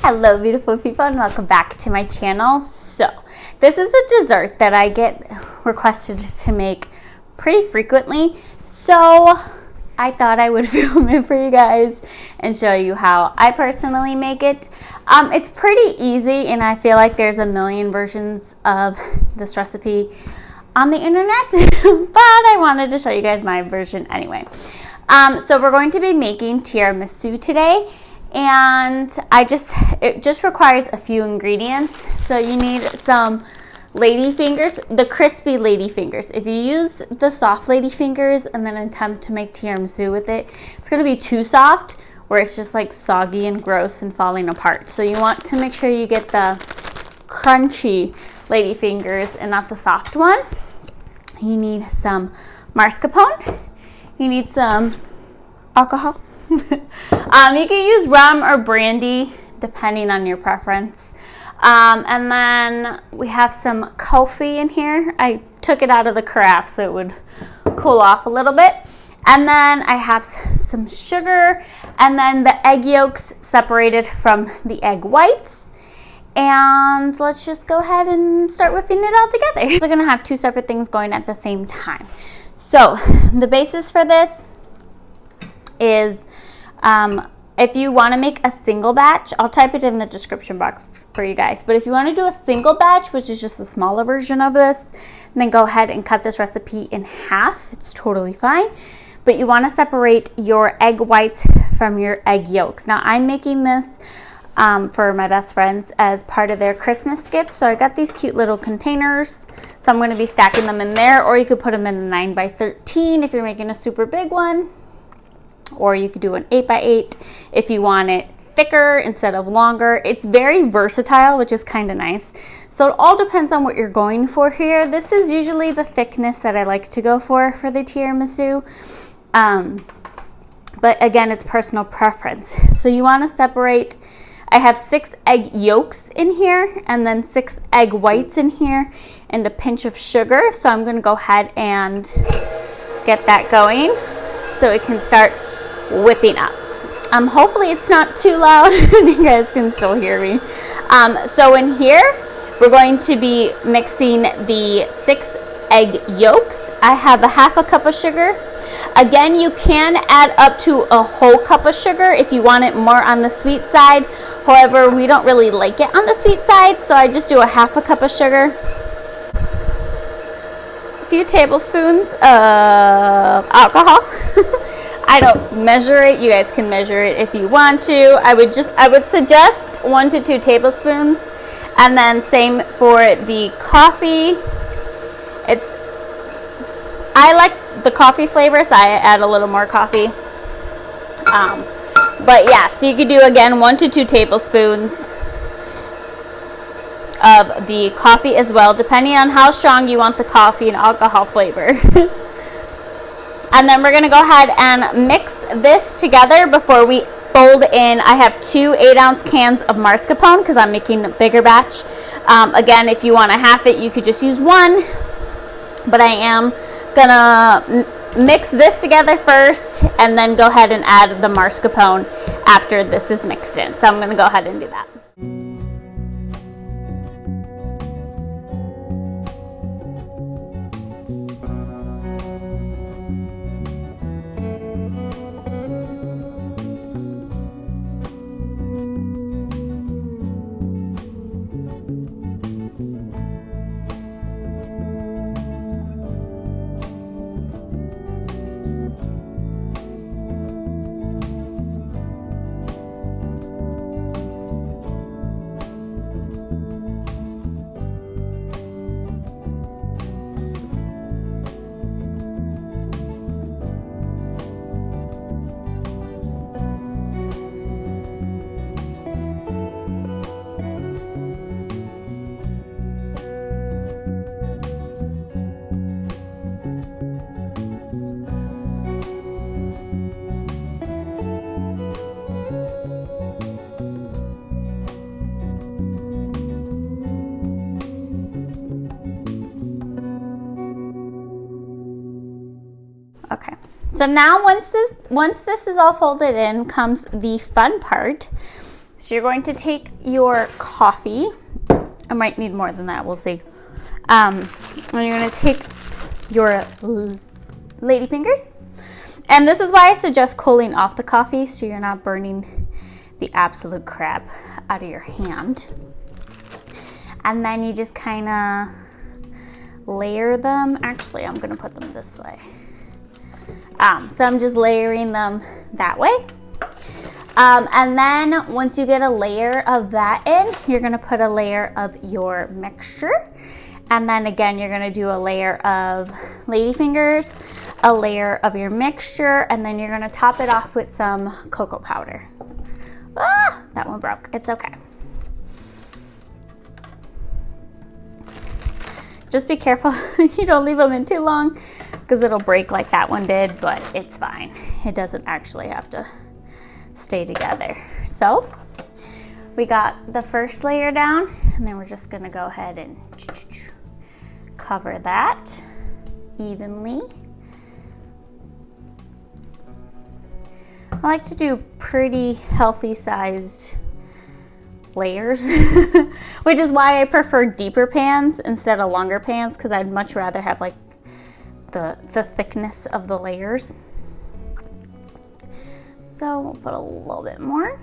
Hello beautiful people and welcome back to my channel. So this is a dessert that I get requested to make pretty frequently, so I thought I would film it for you guys and show you how I personally make it. It's pretty easy and I feel like there's a million versions of this recipe on the internet, but I wanted to show you guys my version anyway. So we're going to be making tiramisu today, and it just requires a few ingredients. So you need some ladyfingers, the crispy ladyfingers. If you use the soft ladyfingers and then attempt to make tiramisu with it, it's going to be too soft where it's just like soggy and gross and falling apart. So you want to make sure you get the crunchy ladyfingers and not the soft one. You need some mascarpone. You need some alcohol. You can use rum or brandy depending on your preference. And then we have some coffee in here. I took it out of the carafe so it would cool off a little bit. And then I have some sugar and then the egg yolks separated from the egg whites. And let's just go ahead and start whipping it all together. We're gonna have two separate things going at the same time. So the basis for this is if you want to make a single batch, I'll type it in the description box for you guys. But if you want to do a single batch, which is just a smaller version of this, then go ahead and cut this recipe in half. It's totally fine. But you want to separate your egg whites from your egg yolks. Now I'm making this for my best friends as part of their Christmas gift. So I got these cute little containers. So I'm going to be stacking them in there, or you could put them in a 9x13 if you're making a super big one. Or you could do an 8x8 if you want it thicker instead of longer. It's very versatile, which is kind of nice. So it all depends on what you're going for here. This is usually the thickness that I like to go for the tiramisu. But again, it's personal preference. So you want to separate. I have 6 egg yolks in here and then 6 egg whites in here and a pinch of sugar. So I'm going to go ahead and get that going so it can start whipping up. Hopefully it's not too loud and you guys can still hear me. So in here, we're going to be mixing the 6 egg yolks. I have a half a cup of sugar. Again, you can add up to a whole cup of sugar if you want it more on the sweet side. However, we don't really like it on the sweet side, so I just do a half a cup of sugar. A few tablespoons of alcohol. I don't measure it. You guys can measure it if you want to. I would suggest 1 to 2 tablespoons. And then same for the coffee. I like the coffee flavor, so I add a little more coffee. But yeah, so you could do again 1 to 2 tablespoons of the coffee as well, depending on how strong you want the coffee and alcohol flavor. And then we're going to go ahead and mix this together before we fold in. I have 2 8-ounce cans of mascarpone because I'm making a bigger batch. Again, if you want to half it, you could just use 1. But I am going to mix this together first and then go ahead and add the mascarpone after this is mixed in. So I'm going to go ahead and do that. Okay, so now once this is all folded in comes the fun part. So you're going to take your coffee. I might need more than that, we'll see. And you're gonna take your ladyfingers. And this is why I suggest cooling off the coffee so you're not burning the absolute crap out of your hand. And then you just kind of layer them. Actually, I'm gonna put them this way. So I'm just layering them that way. And then once you get a layer of that in, you're gonna put a layer of your mixture. And then again, you're gonna do a layer of ladyfingers, a layer of your mixture, and then you're gonna top it off with some cocoa powder. Ah, that one broke, it's okay. Just be careful you don't leave them in too long because it'll break like that one did, but it's fine. It doesn't actually have to stay together. So we got the first layer down, and then we're just gonna go ahead and cover that evenly. I like to do pretty healthy sized layers, which is why I prefer deeper pans instead of longer pans, because I'd much rather have like the thickness of the layers. So we'll put a little bit more.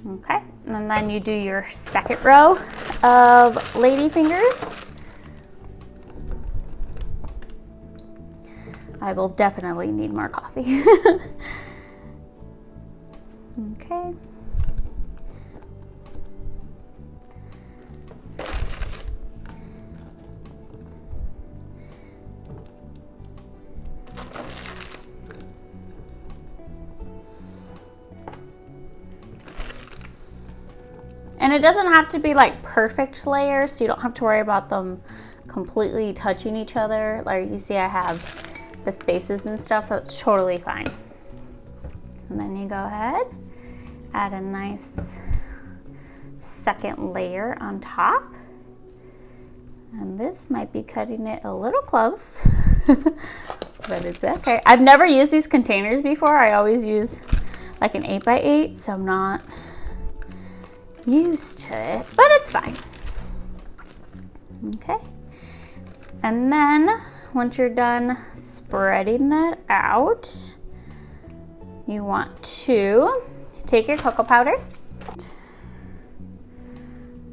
Okay, and then you do your second row of ladyfingers. I will definitely need more coffee. Okay. And it doesn't have to be like perfect layers, so you don't have to worry about them completely touching each other. Like you see I have the spaces and stuff, that's totally fine. And then you go ahead, add a nice second layer on top. And this might be cutting it a little close, but it's okay. I've never used these containers before. I always use like an 8x8, so I'm not used to it, but it's fine. Okay. And then once you're done spreading that out, you want to take your cocoa powder,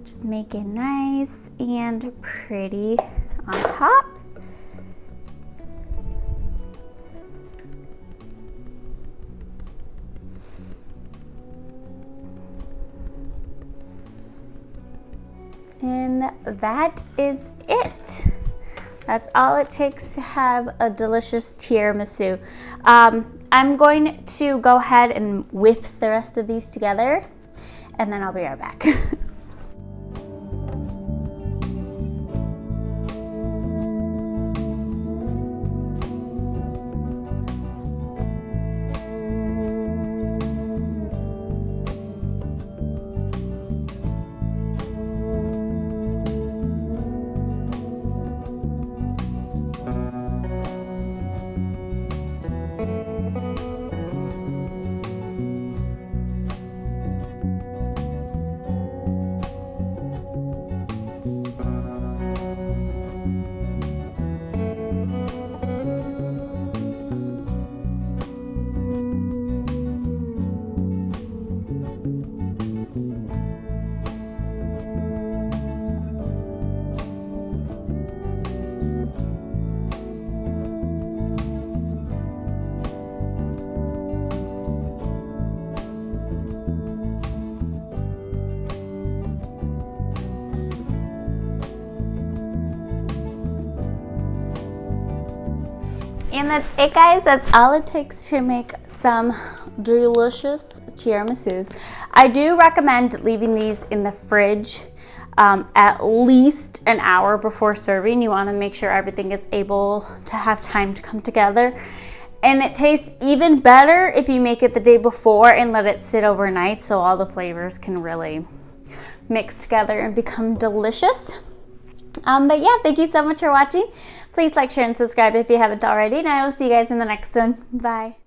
just make it nice and pretty on top. And that is it. That's all it takes to have a delicious tiramisu. I'm going to go ahead and whip the rest of these together, and then I'll be right back. And that's it, guys. That's all it takes to make some delicious tiramisus. I do recommend leaving these in the fridge at least an hour before serving. You want to make sure everything is able to have time to come together. And it tastes even better if you make it the day before and let it sit overnight so all the flavors can really mix together and become delicious. But yeah, thank you so much for watching. Please like, share, and subscribe if you haven't already, and I will see you guys in the next one. Bye.